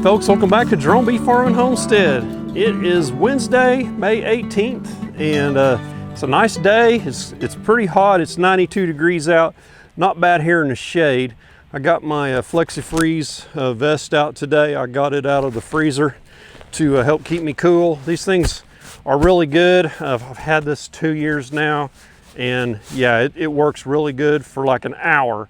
folks, welcome back to Jerome Bee Farming Homestead. It is Wednesday, May 18th, and it's a nice day. It's pretty hot. It's 92 degrees out. Not bad here in the shade. I got my FlexiFreeze vest out today. I got it out of the freezer to help keep me cool. These things are really good. I've had this 2 years now, and yeah, it works really good for like an hour.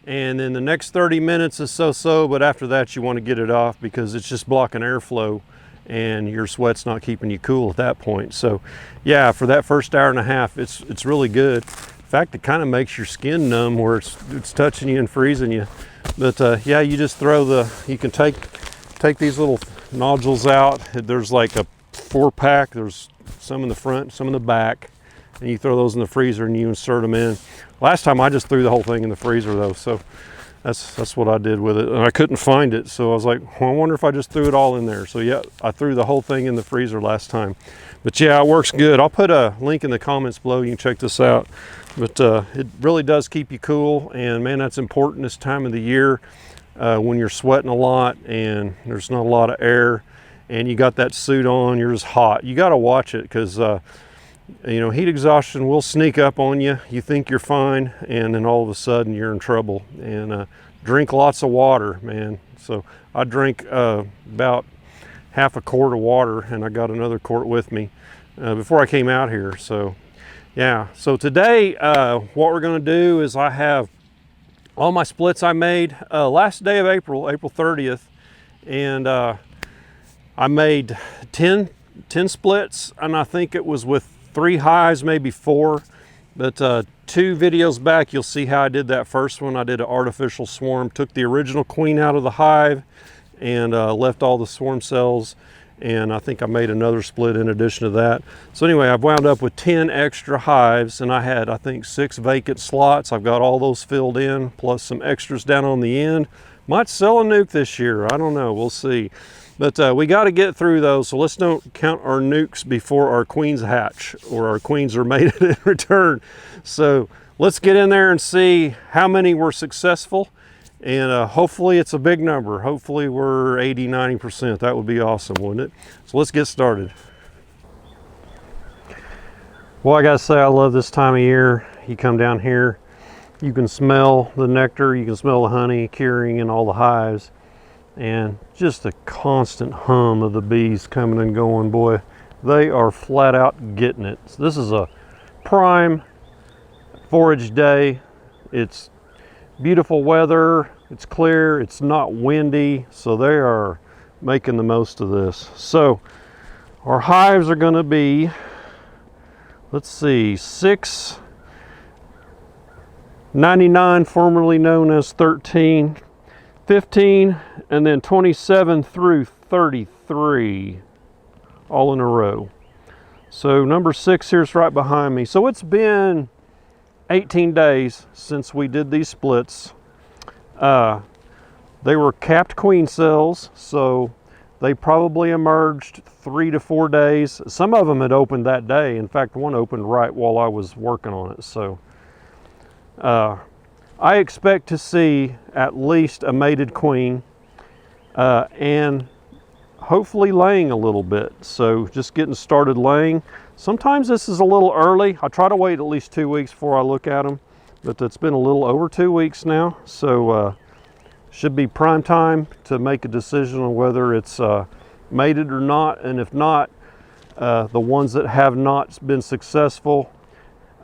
And then the next 30 minutes is so-so, but after that you want to get it off because it's just blocking airflow and your sweat's not keeping you cool at that point. So yeah, for that first hour and a half, it's really good. In fact, it kind of makes your skin numb where it's touching you and freezing you. But yeah, you just you can take these little nodules out. There's like a 4-pack. There's some in the front, some in the back, and you throw those in the freezer and you insert them in. Last time I just threw the whole thing in the freezer though, so that's what I did with it. And I couldn't find it, so I was like, well, I wonder if I just threw it all in there. So yeah, I threw the whole thing in the freezer last time. But yeah, it works good. I'll put a link in the comments below. You can check this out. But it really does keep you cool, and man, that's important this time of the year when you're sweating a lot and there's not a lot of air and you got that suit on, you're just hot. You got to watch it because you know, heat exhaustion will sneak up on you. You think you're fine, and then all of a sudden you're in trouble. And drink lots of water, man. So I drink about half a quart of water, and I got another quart with me before I came out here. So yeah, so today what we're going to do is I have all my splits I made last day of April 30th, and I made 10 splits, and I think it was with 3 hives, maybe 4, but 2 videos back you'll see how I did that first one. I did an artificial swarm, took the original queen out of the hive and left all the swarm cells, and I think I made another split in addition to that. So anyway, I've wound up with 10 extra hives, and I had, I think, 6 vacant slots. I've got all those filled in, plus some extras down on the end. Might sell a nuke this year, I don't know, we'll see. But we got to get through those, so let's don't count our nukes before our queens hatch or our queens are mated in return. So let's get in there and see how many were successful, and hopefully it's a big number. Hopefully we're 80–90%. That would be awesome, wouldn't it? So let's get started. Well, I gotta say, I love this time of year. You come down here, you can smell the nectar, you can smell the honey curing in all the hives, and just a constant hum of the bees coming and going. Boy, they are flat out getting it. So this is a prime forage day. It's beautiful weather, it's clear, it's not windy, so they are making the most of this. So our hives are going to be, let's see, 699, formerly known as 13, 15, and then 27 through 33 all in a row. So number 6 here's right behind me. So it's been 18 days since we did these splits. They were capped queen cells, so they probably emerged 3 to 4 days. Some of them had opened that day. In fact, one opened right while I was working on it. So I expect to see at least a mated queen and hopefully laying a little bit. So just getting started laying. Sometimes this is a little early. I try to wait at least 2 weeks before I look at them, but it's been a little over 2 weeks now. So should be prime time to make a decision on whether it's mated or not. And if not, the ones that have not been successful,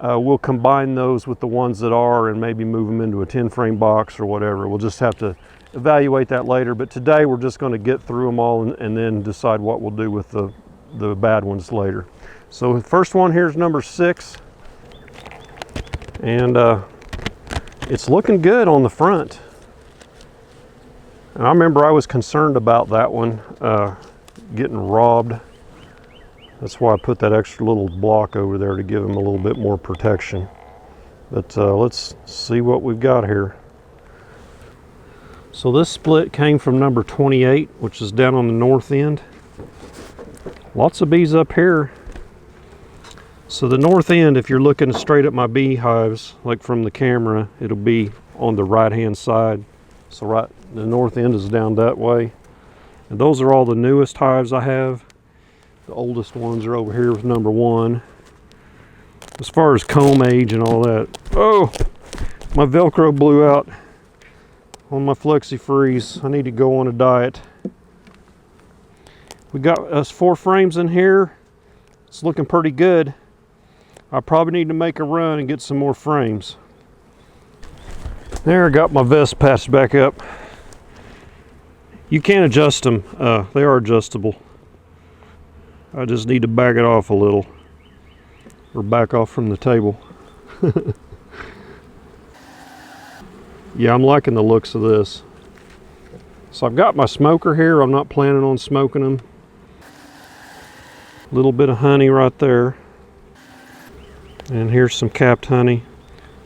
we'll combine those with the ones that are and maybe move them into a 10-frame box or whatever. We'll just have to evaluate that later. But today we're just going to get through them all and then decide what we'll do with the bad ones later. So the first one here is number 6. And it's looking good on the front. And I remember I was concerned about that one getting robbed. That's why I put that extra little block over there to give them a little bit more protection. But let's see what we've got here. So this split came from number 28, which is down on the north end. Lots of bees up here. So the north end, if you're looking straight at my beehives, like from the camera, it'll be on the right hand side. So right, the north end is down that way. And those are all the newest hives I have. The oldest ones are over here with number 1. As far as comb age and all that, oh, my Velcro blew out on my Flexi Freeze. I need to go on a diet. We got us 4 frames in here. It's looking pretty good. I probably need to make a run and get some more frames. There, I got my vest patched back up. You can adjust them. They are adjustable. I just need to back it off a little, or back off from the table. Yeah, I'm liking the looks of this. So I've got my smoker here. I'm not planning on smoking them. A little bit of honey right there. And here's some capped honey.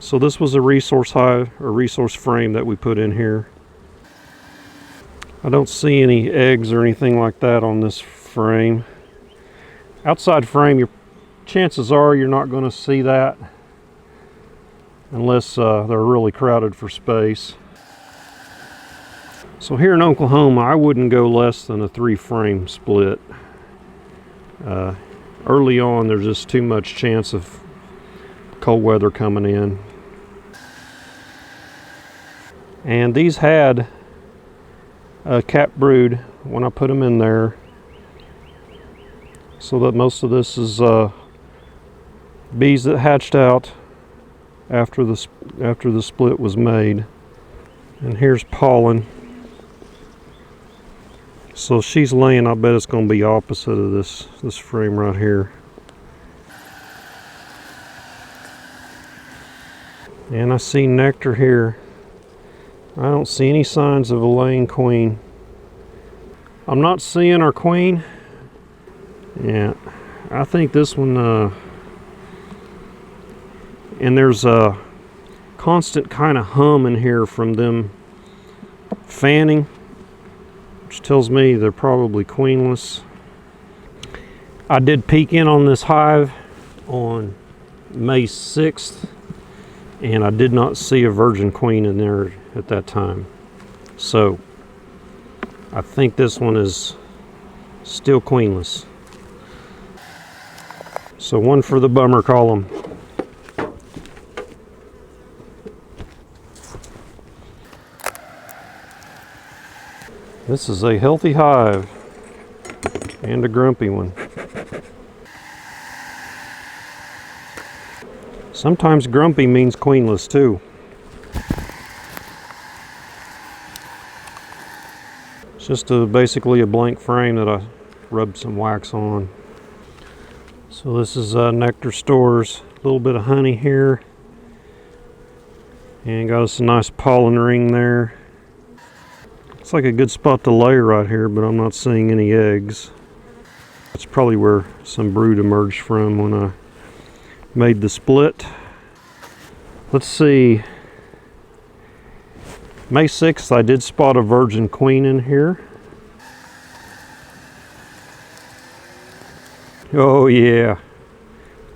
So this was a resource hive, or resource frame that we put in here. I don't see any eggs or anything like that on this frame. Outside frame, your chances are you're not going to see that unless they're really crowded for space. So here in Oklahoma, I wouldn't go less than a 3-frame split. Early on, there's just too much chance of cold weather coming in. And these had a cap brood when I put them in there, so that most of this is bees that hatched out after the split was made. And here's pollen. So she's laying, I bet it's going to be opposite of this frame right here. And I see nectar here. I don't see any signs of a laying queen. I'm not seeing our queen. Yeah, I think this one, and there's a constant kind of hum in here from them fanning, which tells me they're probably queenless. I did peek in on this hive on May 6th, and I did not see a virgin queen in there at that time. So I think this one is still queenless. So one for the bummer column. This is a healthy hive and a grumpy one. Sometimes grumpy means queenless too. It's just basically a blank frame that I rubbed some wax on. So this is nectar stores. A little bit of honey here. And got us a nice pollen ring there. It's like a good spot to lay right here, but I'm not seeing any eggs. That's probably where some brood emerged from when I made the split. Let's see. May 6th, I did spot a virgin queen in here. Oh yeah,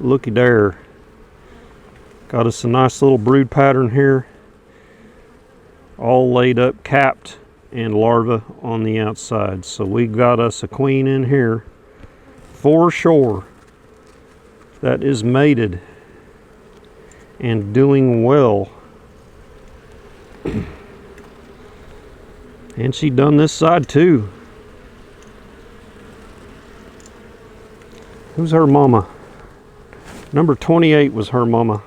looky there. Got us a nice little brood pattern here. All laid up, capped, and larvae on the outside. So we got us a queen in here for sure that is mated and doing well. And she done this side too. Who's her mama? Number 28 was her mama.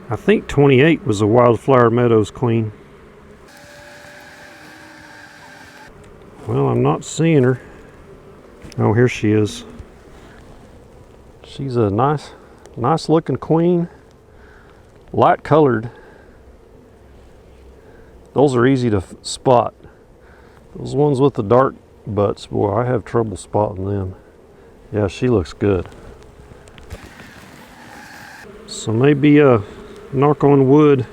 I think 28 was a Wildflower Meadows queen. Well, I'm not seeing her. Oh, here she is. She's a nice looking queen. Light colored. Those are easy to spot. Those ones with the dark butts, boy, I have trouble spotting them. Yeah, she looks good. So maybe knock on wood,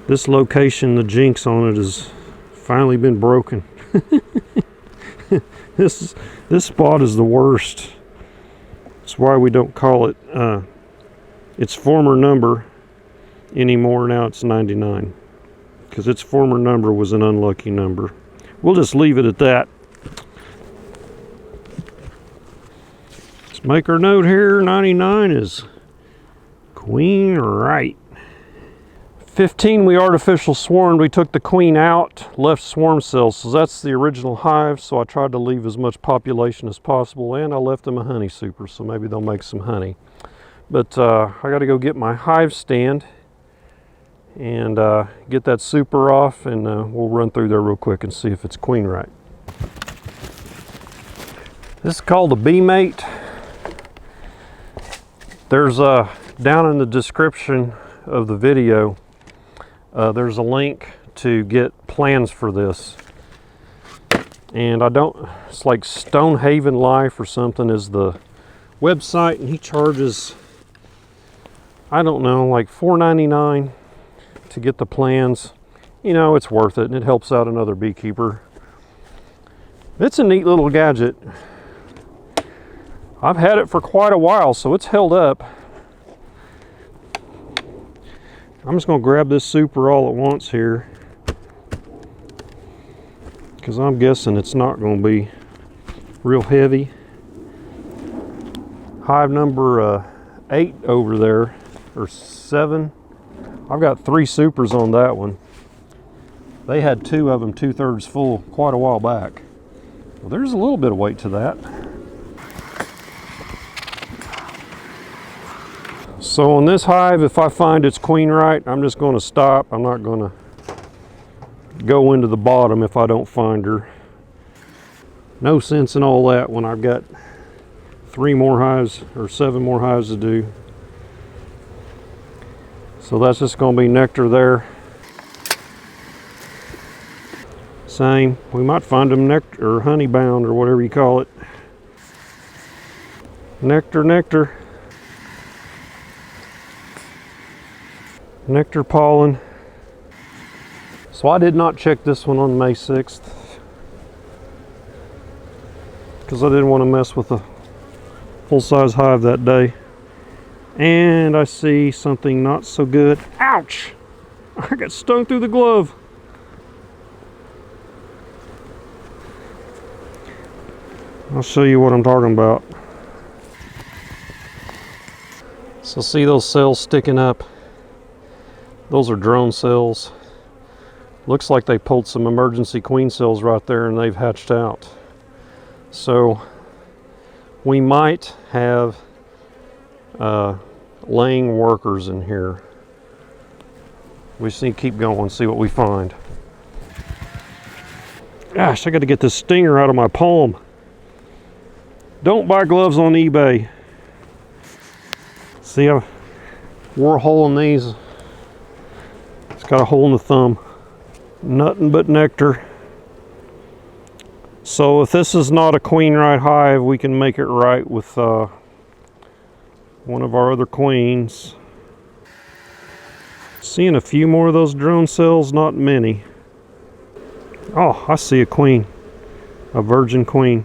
this location, the jinx on it has finally been broken. This spot is the worst. That's why we don't call it its former number. anymore. Now it's 99 because its former number was an unlucky number. We'll just leave it at that. Let's make our note here. 99 is queen right. 15 we artificial swarmed. We took the queen out, left swarm cells. So that's the original hive. So I tried to leave as much population as possible, and I left them a honey super, so maybe they'll make some honey. But I got to go get my hive stand and get that super off, and we'll run through there real quick and see if it's queen right. This is called a bee mate. There's down in the description of the video, there's a link to get plans for this. And it's like Stonehaven Life or something is the website, and he charges, I don't know, like $4.99 to get the plans. You know, it's worth it, and it helps out another beekeeper. It's a neat little gadget. I've had it for quite a while, so it's held up. I'm just going to grab this super all at once here, because I'm guessing it's not going to be real heavy. Hive number 8 over there, or 7. I've got 3 supers on that one. They had 2 of them 2/3 full quite a while back. Well, there's a little bit of weight to that. So on this hive, if I find it's queen right, I'm just going to stop. I'm not going to go into the bottom if I don't find her. No sense in all that when I've got 3 more hives or 7 more hives to do. So that's just going to be nectar there. Same. We might find them nectar or honey bound or whatever you call it. Nectar, nectar. Nectar pollen. So I did not check this one on May 6th because I didn't want to mess with a full-size hive that day. And I see something not so good. Ouch! I got stung through the glove. I'll show you what I'm talking about. So see those cells sticking up? Those are drone cells. Looks like they pulled some emergency queen cells right there and they've hatched out. So we might have laying workers in here. We just need to keep going and see what we find. Gosh, I got to get this stinger out of my palm. Don't buy gloves on eBay. See, I wore a hole in these. It's got a hole in the thumb. Nothing but nectar. So if this is not a queen right hive, we can make it right with one of our other queens. Seeing a few more of those drone cells, not many. Oh, I see a queen. A virgin queen.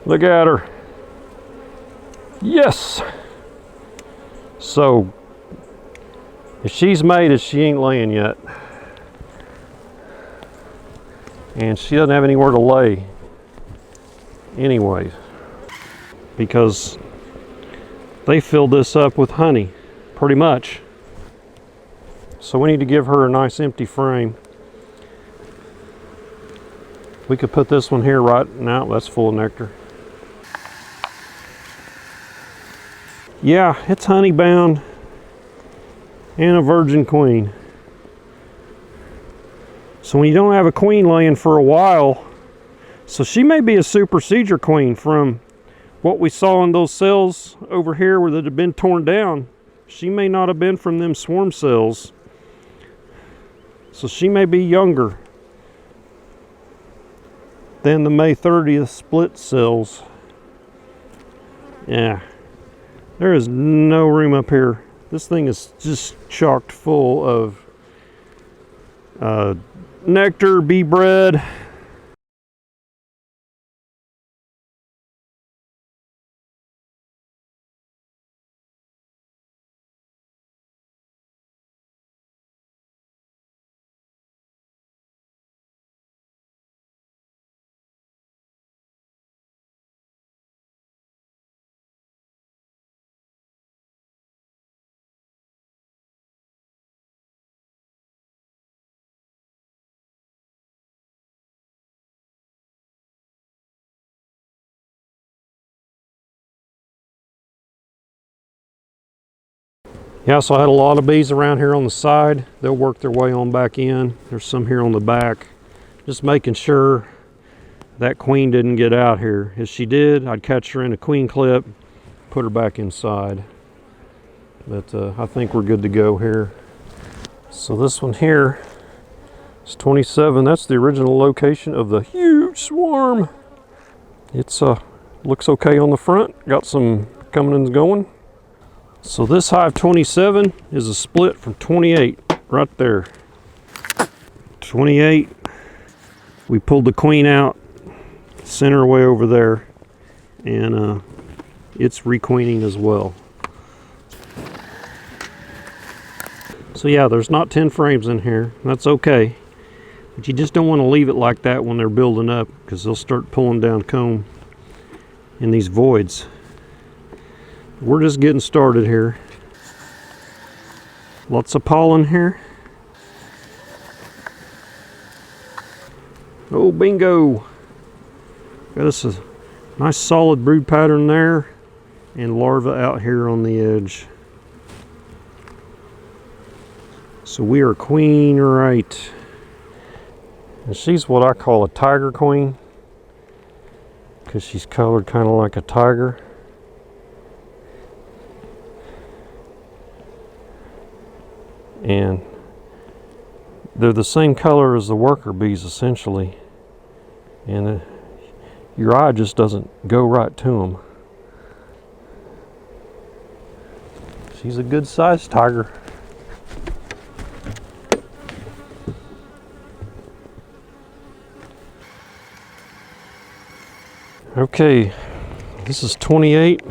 Look at her. Yes! So if she's mated, she ain't laying yet. And she doesn't have anywhere to lay anyway, because they filled this up with honey, pretty much. So we need to give her a nice empty frame. We could put this one here right now. That's full of nectar. Yeah, it's honey bound and a virgin queen. So when you don't have a queen laying for a while, so she may be a supersedure queen from what we saw in those cells over here where that had been torn down. She may not have been from them swarm cells. So she may be younger than the May 30th split cells. Yeah. There is no room up here. This thing is just chocked full of nectar, bee bread. Yeah, so I had a lot of bees around here on the side. They'll work their way on back in. There's some here on the back. Just making sure that queen didn't get out here. If she did, I'd catch her in a queen clip, put her back inside. But I think we're good to go here. So this one here is 27. That's the original location of the huge swarm. It's looks okay on the front. Got some coming and going. So this hive 27 is a split from 28 right there. 28. We pulled the queen out, sent her way over there, and it's requeening as well. So yeah, there's not 10 frames in here. That's okay. But you just don't want to leave it like that when they're building up, because they'll start pulling down comb in these voids. We're just getting started here. Lots of pollen here. Oh, bingo! Got us a nice solid brood pattern there, and larvae out here on the edge. So we are queen right. And she's what I call a tiger queen, because she's colored kind of like a tiger. And they're the same color as the worker bees essentially, and your eye just doesn't go right to them. She's a good sized tiger. Okay, this is 28.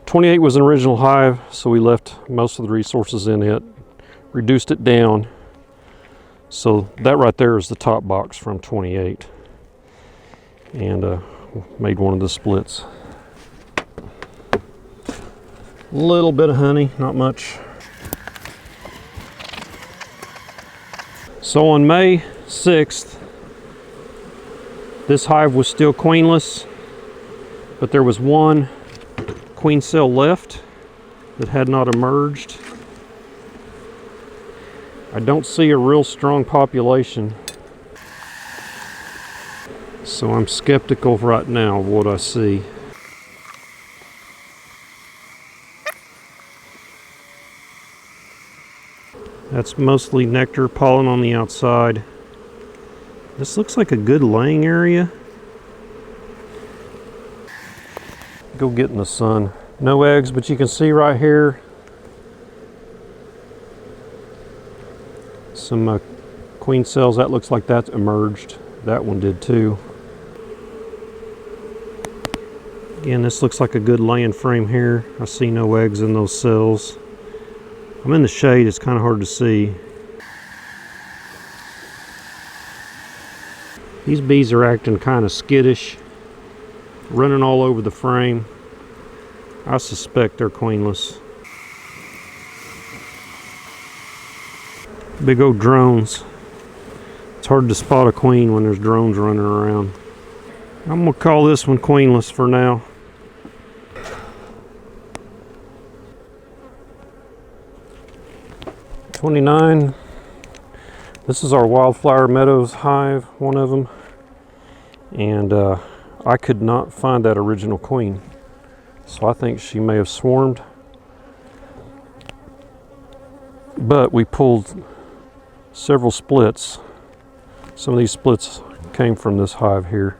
28 was an original hive, so we left most of the resources in it, reduced it down. So that right there is the top box from 28, and made one of the splits. A little bit of honey, not much. So on May 6th, this hive was still queenless, but there was one queen cell left that had not emerged. I don't see a real strong population, so I'm skeptical right now of what I see. That's mostly nectar, pollen on the outside. This looks like a good laying area. Go get in the sun. No eggs, but you can see right here some queen cells. That looks like that's emerged. That one did too. Again, this looks like a good laying frame here. I see no eggs in those cells. I'm in the shade, it's kind of hard to see. These bees are acting kind of skittish, running all over the frame. I suspect they're queenless. Big old drones. It's hard to spot a queen when there's drones running around. I'm gonna call this one queenless for now. #29. This is our Wildflower Meadows hive, one of them, and I could not find that original queen, so I think she may have swarmed. But we pulled several splits. Some of these splits came from this hive here.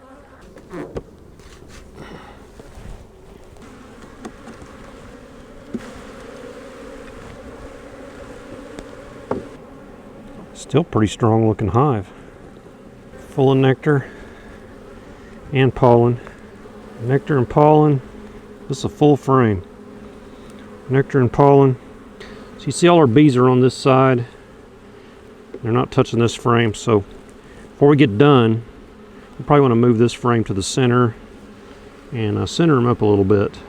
Still pretty strong looking hive. Full of nectar and pollen. Nectar and pollen. This is a full frame. Nectar and pollen. So you see all our bees are on this side. They're not touching this frame, so before we get done, we probably want to move this frame to the center and center them up a little bit.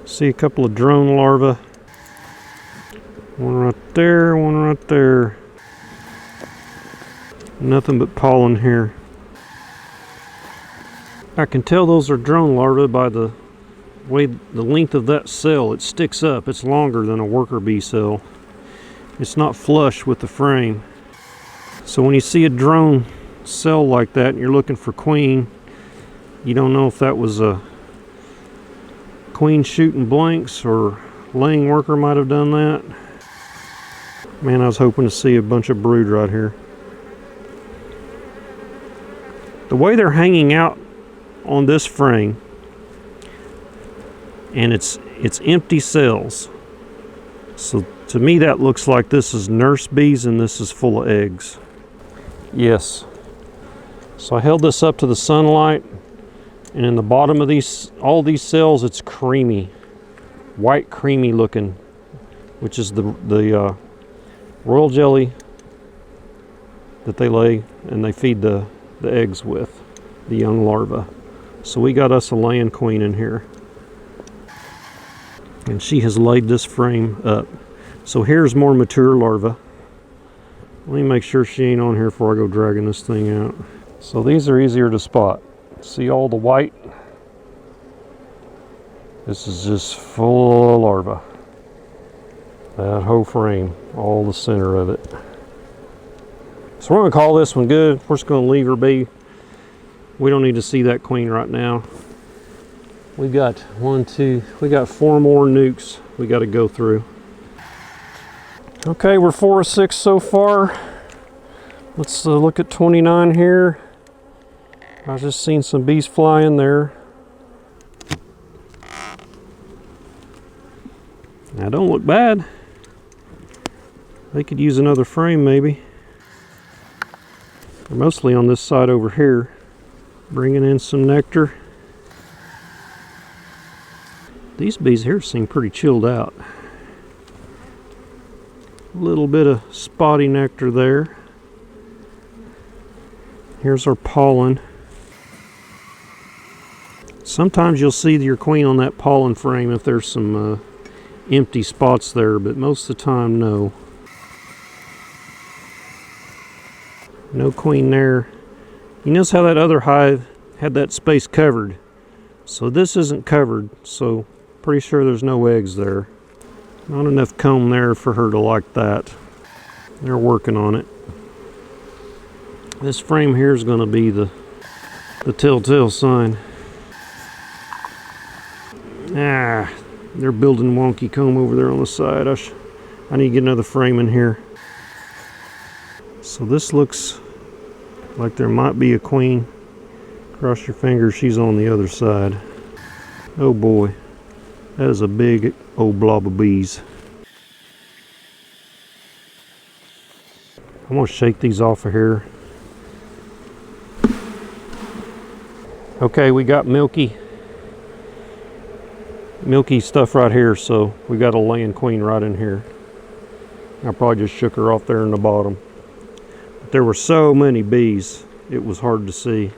See a couple of drone larvae. One right there, one right there. Nothing but pollen here. I can tell those are drone larvae by the the length of that cell, it sticks up. It's longer than a worker bee cell. It's not flush with the frame. So when you see a drone cell like that and you're looking for queen, you don't know if that was a queen shooting blanks or laying worker might have done that. Man, I was hoping to see a bunch of brood right here. The way they're hanging out on this frame, and it's empty cells. So to me that looks like this is nurse bees and this is full of eggs. Yes. So I held this up to the sunlight, and in the bottom of all these cells, it's creamy, white creamy looking, which is the royal jelly that they lay and they feed the eggs with, the young larvae. So we got us a laying queen in here, and she has laid this frame up. So here's more mature larvae. Let me make sure she ain't on here before I go dragging this thing out. So these are easier to spot. See all the white? This is just full of larvae. That whole frame, all the center of it. So we're going to call this one good. We're just going to leave her be. We don't need to see that queen right now. We got 4 more nukes we got to go through. Okay, we're 4 of 6 so far. Let's look at 29 here. I just seen some bees fly in there. Now, don't look bad. They could use another frame maybe. They're mostly on this side over here, bringing in some nectar. These bees here seem pretty chilled out. A little bit of spotty nectar there. Here's our pollen. Sometimes you'll see your queen on that pollen frame if there's some empty spots there, but most of the time, no. No queen there. You notice how that other hive had that space covered. So this isn't covered, so pretty sure there's no eggs there. Not enough comb there for her to like that. They're working on it. This frame here is going to be the telltale sign. Ah, they're building wonky comb over there on the side. I need to get another frame in here. So this looks like there might be a queen. Cross your fingers, she's on the other side. Oh boy, that is a big old blob of bees. I'm gonna shake these off of here. Okay, we got milky stuff right here, so we got a laying queen right in here. I probably just shook her off there in the bottom. But there were so many bees, it was hard to see.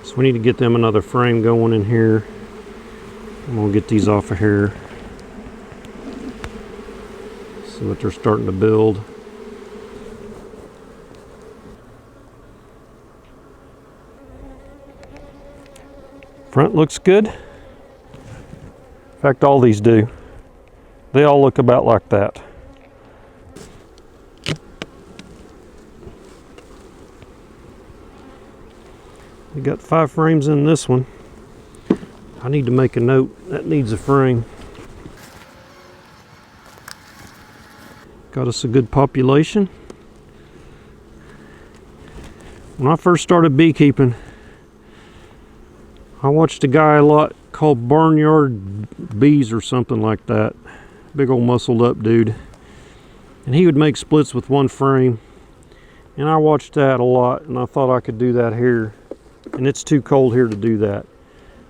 So we need to get them another frame going in here. I'm gonna get these off of here so that they're starting to build. Front looks good. In fact, all these do. They all look about like that. We got 5 frames in this one. I need to make a note. That needs a frame. Got us a good population. When I first started beekeeping, I watched a guy a lot called Barnyard Bees or something like that. Big old muscled up dude. And he would make splits with 1 frame. And I watched that a lot, and I thought I could do that here. And it's too cold here to do that.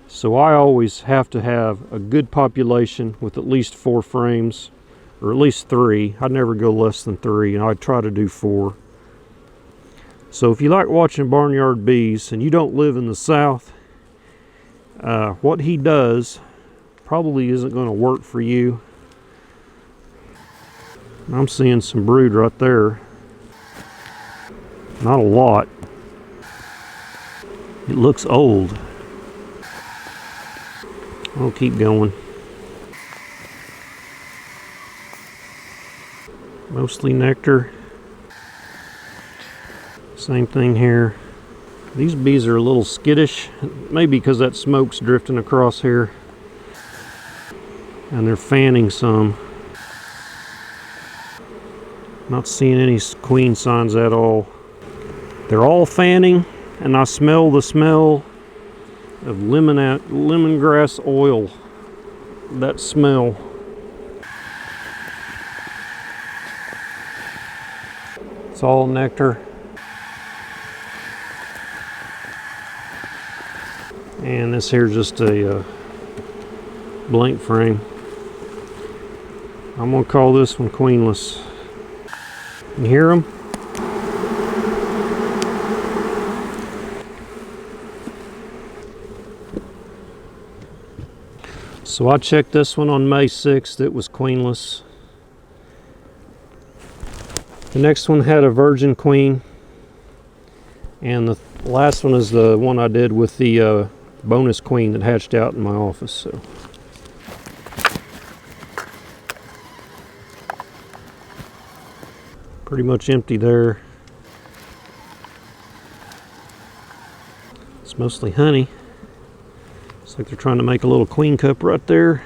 So I always have to have a good population with at least 4 frames, or at least 3. I'd never go less than 3, and I'd try to do 4. So if you like watching Barnyard Bees and you don't live in the South, what he does probably isn't going to work for you. I'm seeing some brood right there. Not a lot. It looks old. I'll keep going. Mostly nectar. Same thing here. These bees are a little skittish, maybe because that smoke's drifting across here. And they're fanning some. Not seeing any queen signs at all. They're all fanning, and I smell the smell of lemongrass oil. That smell. It's all nectar. And this here's just a blank frame. I'm gonna call this one queenless. You hear them? So I checked this one on May 6th, it was queenless. The next one had a virgin queen. And the last one is the one I did with the bonus queen that hatched out in my office. So. Pretty much empty there. It's mostly honey. Looks like they're trying to make a little queen cup right there.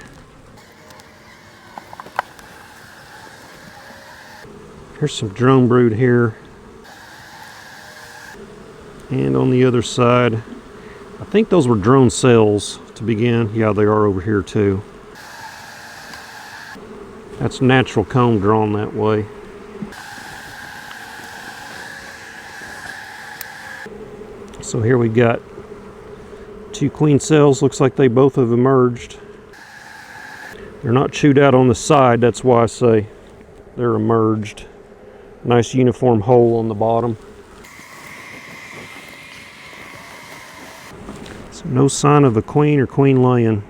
Here's some drone brood here. And on the other side, I think those were drone cells to begin. Yeah, they are over here too. That's natural comb drawn that way. So here we got 2 queen cells. Looks like they both have emerged. They're not chewed out on the side, that's why I say they're emerged. Nice uniform hole on the bottom. So no sign of a queen or queen laying.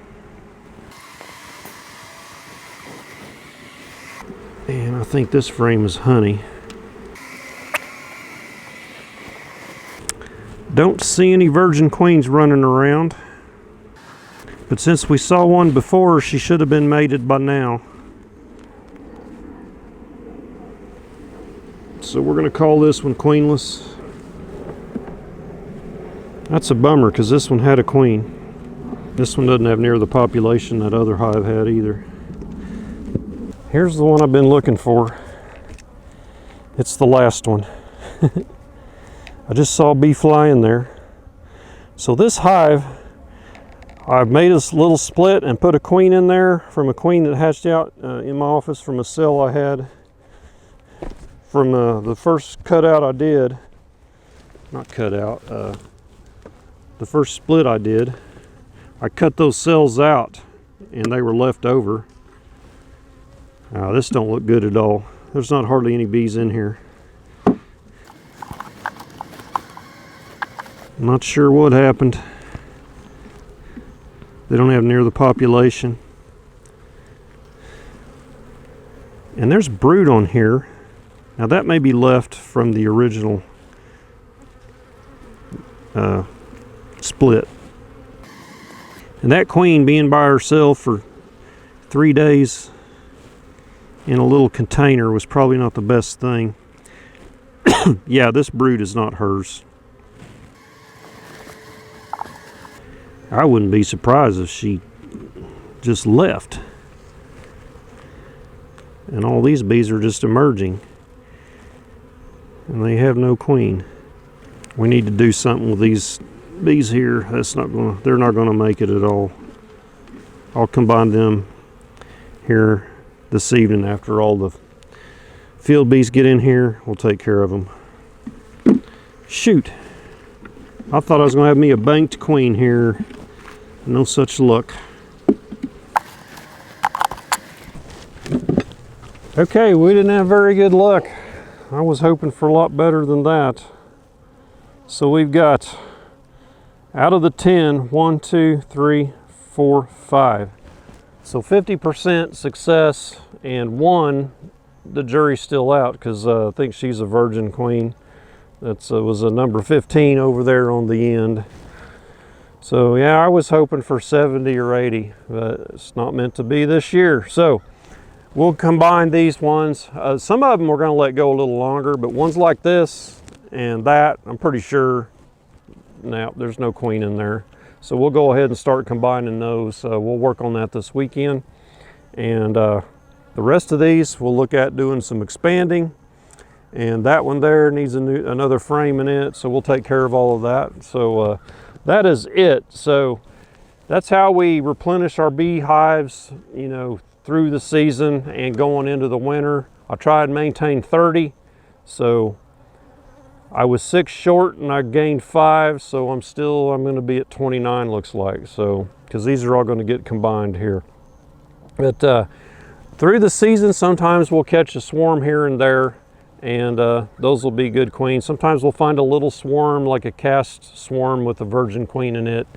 And I think this frame is honey. Don't see any virgin queens running around. But since we saw one before, she should have been mated by now. So we're going to call this one queenless. That's a bummer because this one had a queen. This one doesn't have near the population that other hive had either. Here's the one I've been looking for. It's the last one. I just saw a bee fly in there. So this hive, I've made a little split and put a queen in there from a queen that hatched out in my office from a cell I had from the first cutout I did. Not cutout, the first split I did. I cut those cells out and they were left over. This don't look good at all. There's not hardly any bees in here. I'm not sure what happened. They don't have near the population. And there's brood on here. Now that may be left from the original split. And that queen being by herself for 3 days in a little container was probably not the best thing. Yeah, this brood is not hers. I wouldn't be surprised if she just left. And all these bees are just emerging. And they have no queen. We need to do something with these bees here. They're not gonna make it at all. I'll combine them here this evening after all the field bees get in here. We'll take care of them. Shoot. I thought I was gonna have me a banked queen here. No such luck. Okay, we didn't have very good luck. I was hoping for a lot better than that. So we've got, out of the 10, 1, 2, 3, 4, 5. So 50% success, and 1, the jury's still out because I think she's a virgin queen. That was a number 15 over there on the end. So yeah, I was hoping for 70 or 80, but it's not meant to be this year. So we'll combine these ones. Some of them we're going to let go a little longer, but ones like this and that, I'm pretty sure now there's no queen in there. So we'll go ahead and start combining those. We'll work on that this weekend. And the rest of these we'll look at doing some expanding. And that one there needs another frame in it, so we'll take care of all of that. So that is it. So that's how we replenish our beehives, you know, through the season and going into the winter. I try and maintain 30. So I was 6 short and I gained 5, so I'm going to be at 29 looks like. So, because these are all going to get combined here. But through the season, sometimes we'll catch a swarm here and there, and those will be good queens. Sometimes we'll find a little swarm, like a cast swarm with a virgin queen in it,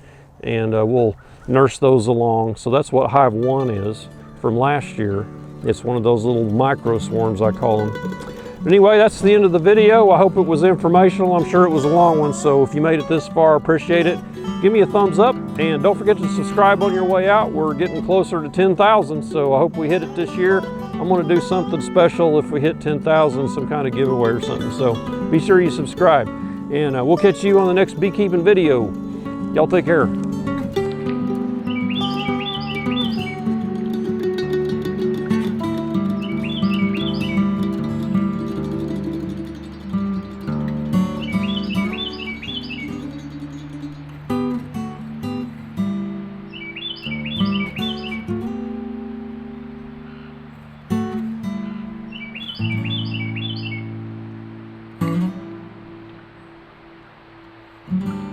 and we'll nurse those along. So that's what Hive 1 is from last year. It's one of those little micro swarms, I call them. But anyway, that's the end of the video. I hope it was informational. I'm sure it was a long one, so if you made it this far, I appreciate it. Give me a thumbs up, and don't forget to subscribe on your way out. We're getting closer to 10,000, so I hope we hit it this year. I'm going to do something special if we hit 10,000, some kind of giveaway or something. So be sure you subscribe, and we'll catch you on the next beekeeping video. Y'all take care. Mm-hmm.